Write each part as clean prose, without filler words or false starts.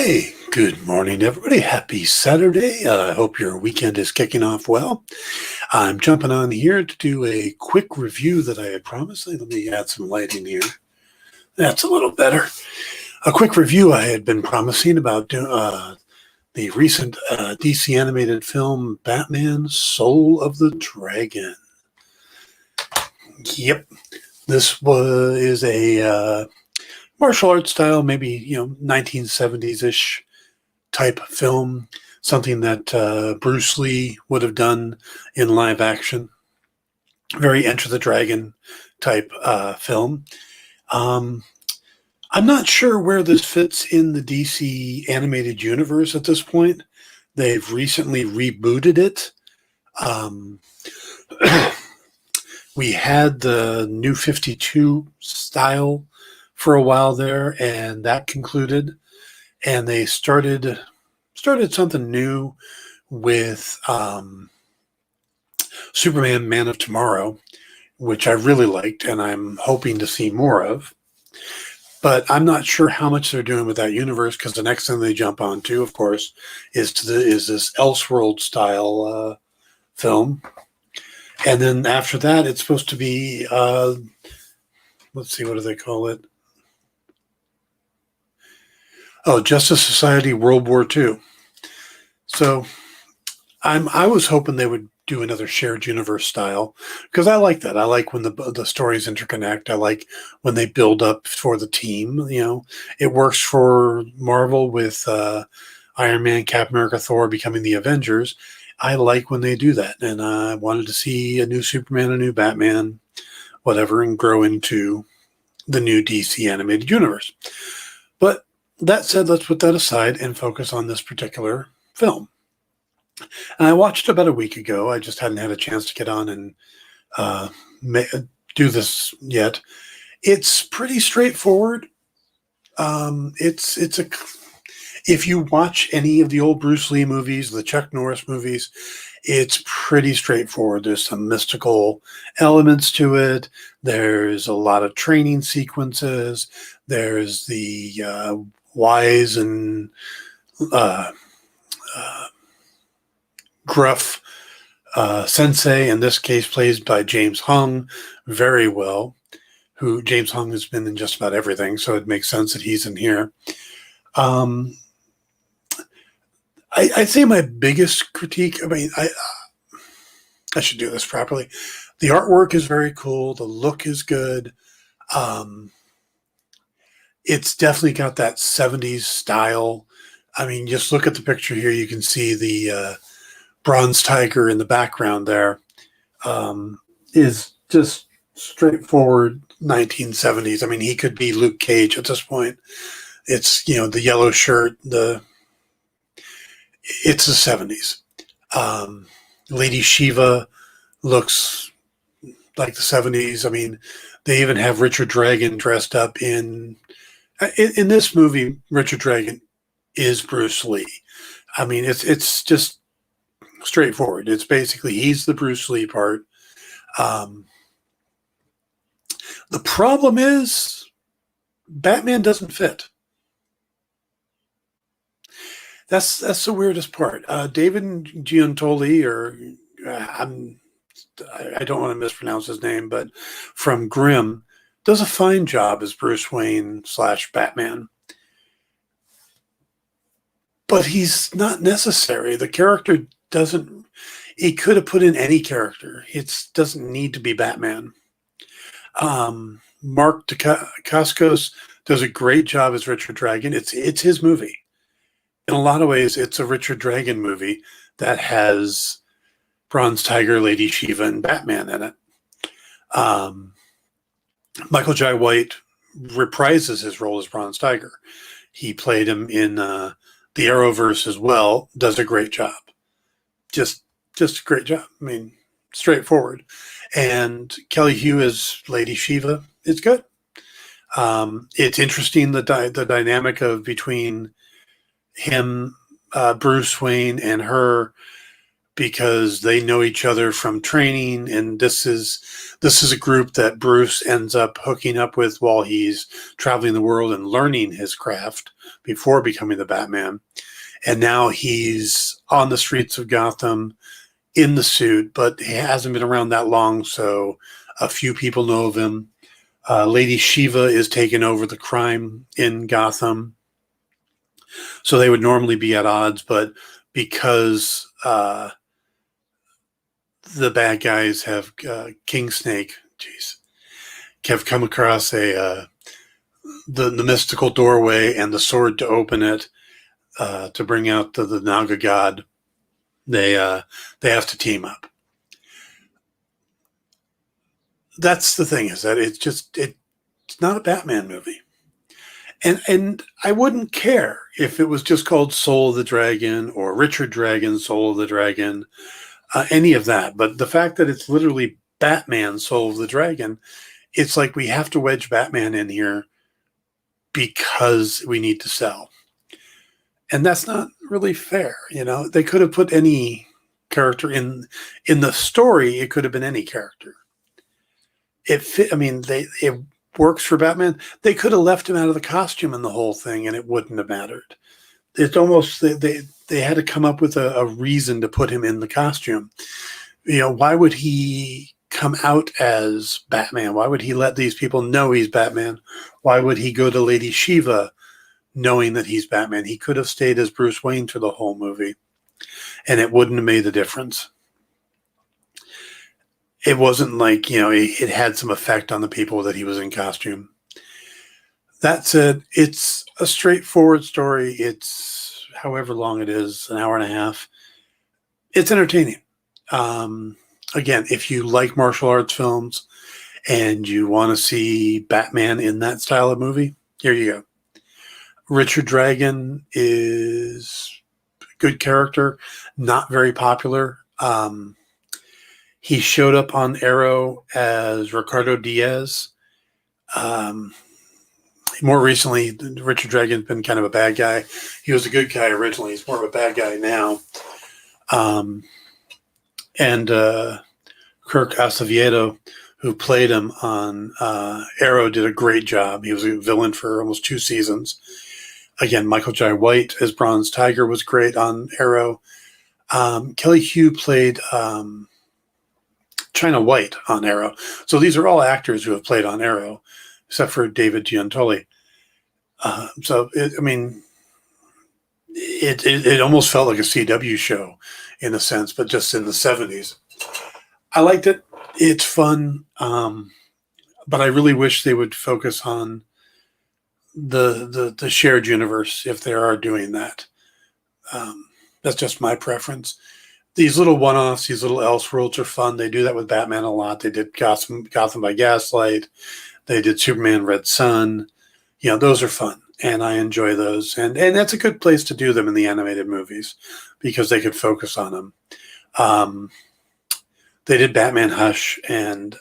Hey, good morning, everybody. Happy Saturday. I hope your weekend is kicking off well. I'm jumping on here to do a quick review that I had promised. Let me add some lighting here. That's a little better. A quick review I had been promising about the recent DC animated film Batman Soul of the Dragon. Yep, this is a martial arts style, maybe 1970s-ish type film, something that Bruce Lee would have done in live action. Very Enter the Dragon type film. I'm not sure where this fits in the DC animated universe at this point. They've recently rebooted it. We had the New 52 style for a while there, and that concluded. And they started something new with Superman Man of Tomorrow, which I really liked and I'm hoping to see more of. But I'm not sure how much they're doing with that universe, because the next thing they jump onto, of course, is this Elseworld style film. And then after that, it's supposed to be, let's see, what do they call it? Oh, Justice Society World War II. So I was hoping they would do another shared universe style, because I like that. I like when the stories interconnect. I like when they build up for the team. It works for Marvel with Iron Man, Captain America, Thor becoming the Avengers. I like when they do that, and I wanted to see a new Superman, a new Batman, whatever, and grow into the new DC animated universe. But that said, let's put that aside and focus on this particular film. And I watched it about a week ago. I just hadn't had a chance to get on and do this yet. It's pretty straightforward. If you watch any of the old Bruce Lee movies, the Chuck Norris movies, it's pretty straightforward. There's some mystical elements to it. There's a lot of training sequences. There's the wise and gruff sensei, in this case played by James Hung very well, who James Hung has been in just about everything, so it makes sense that he's in here. I'd say my biggest critique, I should do this properly. The artwork is very cool. The look is good. It's definitely got that 70s style. Just look at the picture here. You can see the bronze tiger in the background there. Is just straightforward 1970s. He could be Luke Cage at this point. It's, the yellow shirt, it's the 70s. Lady Shiva looks like the 70s. They even have Richard Dragon dressed up in this movie. Richard Dragon is Bruce Lee. It's just straightforward. It's basically he's the Bruce Lee part. The problem is Batman doesn't fit. That's the weirdest part. David Giuntoli, or I don't want to mispronounce his name, but from Grimm, does a fine job as Bruce Wayne / Batman. But he's not necessary. The character doesn't. He could have put in any character. It doesn't need to be Batman. Mark Dacascos does a great job as Richard Dragon. It's his movie. In a lot of ways, it's a Richard Dragon movie that has Bronze Tiger, Lady Shiva, and Batman in it. Michael Jai White reprises his role as Bronze Tiger. He played him in the Arrowverse as well. Does a great job. Just a great job. Straightforward. And Kelly Hu as Lady Shiva. It's good. It's interesting, the dynamic of between him, Bruce Wayne, and her, because they know each other from training, and this is a group that Bruce ends up hooking up with while he's traveling the world and learning his craft before becoming the Batman. And now he's on the streets of Gotham in the suit, but he hasn't been around that long, so a few people know of him. Lady Shiva is taking over the crime in Gotham. So they would normally be at odds, but because the bad guys have King Snake, have come across the mystical doorway and the sword to open it, to bring out the Naga god, they have to team up. That's the thing, is that it's not a Batman movie. And I wouldn't care if it was just called Soul of the Dragon or Richard Dragon, Soul of the Dragon, any of that. But the fact that it's literally Batman, Soul of the Dragon, it's like we have to wedge Batman in here because we need to sell. And that's not really fair. They could have put any character in the story. It could have been any character. It works for Batman. They could have left him out of the costume in the whole thing and it wouldn't have mattered. It's almost, they had to come up with a reason to put him in the costume. Why would he come out as Batman? Why would he let these people know he's Batman? Why would he go to Lady Shiva knowing that he's Batman? He could have stayed as Bruce Wayne for the whole movie and it wouldn't have made the difference. It wasn't like, it had some effect on the people that he was in costume. That said, it's a straightforward story. It's however long it is, an hour and a half. It's entertaining. Again, if you like martial arts films and you want to see Batman in that style of movie, here you go. Richard Dragon is a good character, not very popular. He showed up on Arrow as Ricardo Diaz. More recently, Richard Dragon's been kind of a bad guy. He was a good guy originally. He's more of a bad guy now. And Kirk Acevedo, who played him on Arrow, did a great job. He was a villain for almost 2 seasons. Again, Michael Jai White as Bronze Tiger was great on Arrow. Kelly Hu played China White on Arrow. So these are all actors who have played on Arrow, except for David Giuntoli. It almost felt like a CW show in a sense, but just in the 70s. I liked it. It's fun. But I really wish they would focus on the shared universe if they are doing that. That's just my preference. These little one-offs, these little Elseworlds are fun. They do that with Batman a lot. They did Gotham by Gaslight. They did Superman Red Sun. Those are fun, and I enjoy those. And that's a good place to do them in the animated movies because they could focus on them. They did Batman Hush, and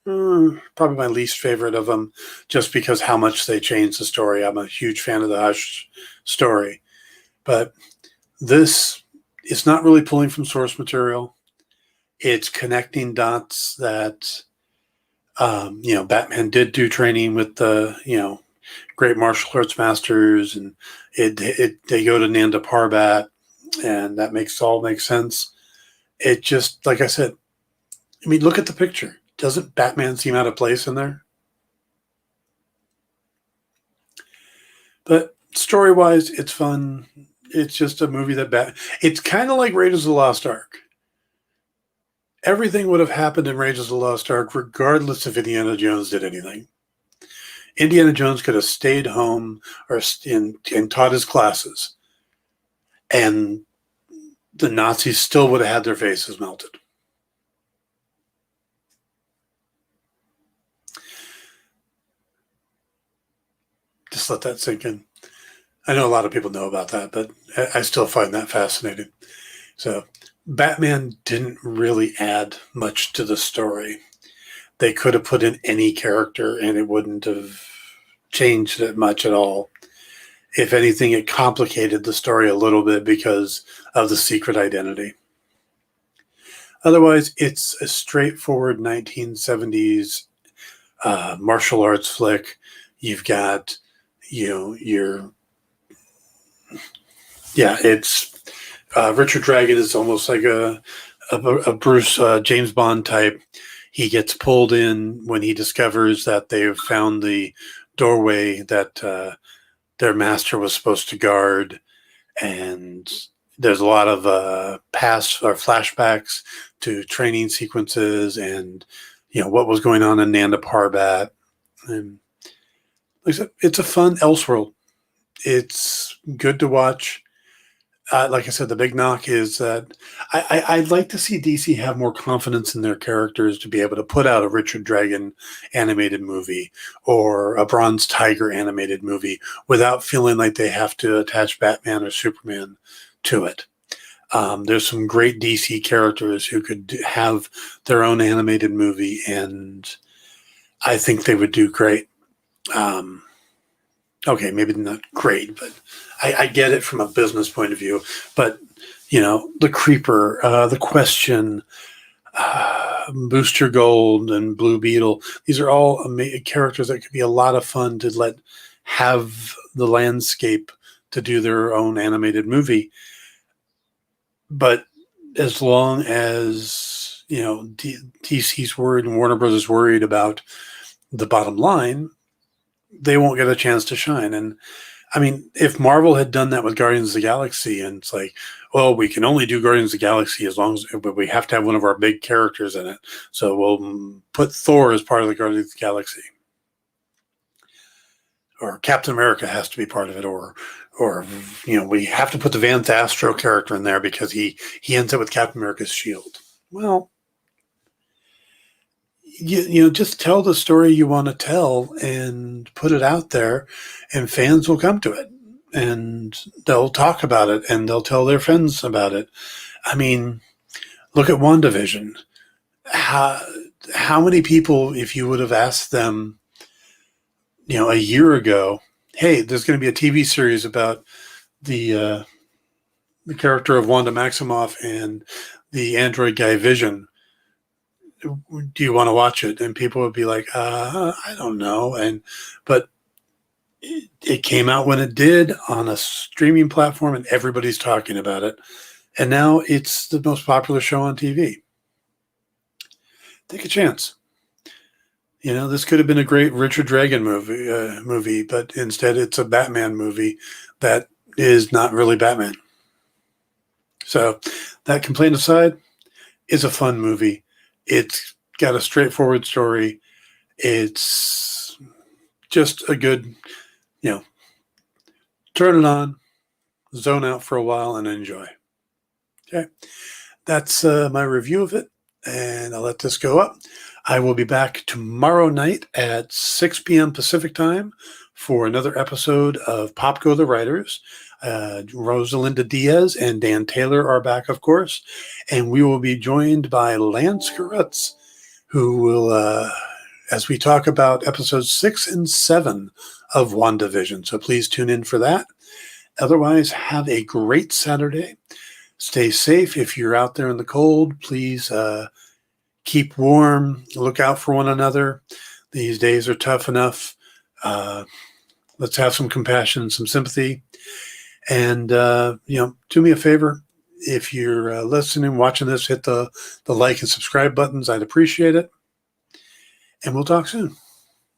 probably my least favorite of them just because how much they changed the story. I'm a huge fan of the Hush story. But this is not really pulling from source material. It's connecting dots that, Batman did do training with the, great martial arts masters, and they go to Nanda Parbat, and that makes sense. It just, like I said, look at the picture. Doesn't Batman seem out of place in there? But story-wise, it's fun. It's just a movie it's kind of like Raiders of the Lost Ark. Everything would have happened in Raiders of the Lost Ark regardless if Indiana Jones did anything. Indiana Jones could have stayed home and taught his classes, and the Nazis still would have had their faces melted. Just let that sink in. I know a lot of people know about that, but I still find that fascinating. So Batman didn't really add much to the story. They could have put in any character and it wouldn't have changed it much at all. If anything, it complicated the story a little bit because of the secret identity. Otherwise, it's a straightforward 1970s martial arts flick. You've got, it's Richard Dragon is almost like a Bruce James Bond type. He gets pulled in when he discovers that they've found the doorway that their master was supposed to guard, and there's a lot of past or flashbacks to training sequences and what was going on in Nanda Parbat. And like I said, it's a fun Elseworld. It's good to watch. Like I said, the big knock is that I'd like to see DC have more confidence in their characters to be able to put out a Richard Dragon animated movie or a Bronze Tiger animated movie without feeling like they have to attach Batman or Superman to it. There's some great DC characters who could have their own animated movie, and I think they would do great. Okay, maybe not great, but I get it from a business point of view. But, the Creeper, the Question, Booster Gold, and Blue Beetle, these are all characters that could be a lot of fun to have the landscape to do their own animated movie. But as long as, DC's worried and Warner Bros. Is worried about the bottom line, they won't get a chance to shine. And I mean, if Marvel had done that with Guardians of the Galaxy, and it's like, well, we can only do Guardians of the Galaxy but we have to have one of our big characters in it. So we'll put Thor as part of the Guardians of the Galaxy. Or Captain America has to be part of it. Or we have to put the Van Thastro character in there because he ends up with Captain America's shield. Well, just tell the story you want to tell and put it out there, and fans will come to it and they'll talk about it and they'll tell their friends about it. I mean, look at WandaVision. How many people, if you would have asked them, a year ago, hey, there's going to be a TV series about the character of Wanda Maximoff and the android guy Vision, do you want to watch it? And people would be like, I don't know. But it came out when it did on a streaming platform, and everybody's talking about it. And now it's the most popular show on TV. Take a chance. This could have been a great Richard Dragon movie, but instead it's a Batman movie that is not really Batman. So that complaint aside, it's a fun movie. It's got a straightforward story. It's just a good, turn it on, zone out for a while, and enjoy. Okay. That's my review of it, and I'll let this go up. I will be back tomorrow night at 6 p.m. Pacific time for another episode of Pop Go the Writers. Rosalinda Diaz and Dan Taylor are back, of course, and we will be joined by Lance Garutz, who will, as we talk about episodes 6 and 7 of WandaVision. So please tune in for that. Otherwise, have a great Saturday. Stay safe. If you're out there in the cold, please keep warm. Look out for one another. These days are tough enough. Let's have some compassion and some sympathy. And, do me a favor. If you're listening, watching this, hit the like and subscribe buttons. I'd appreciate it. And we'll talk soon.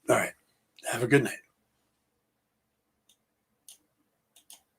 All right. Have a good night.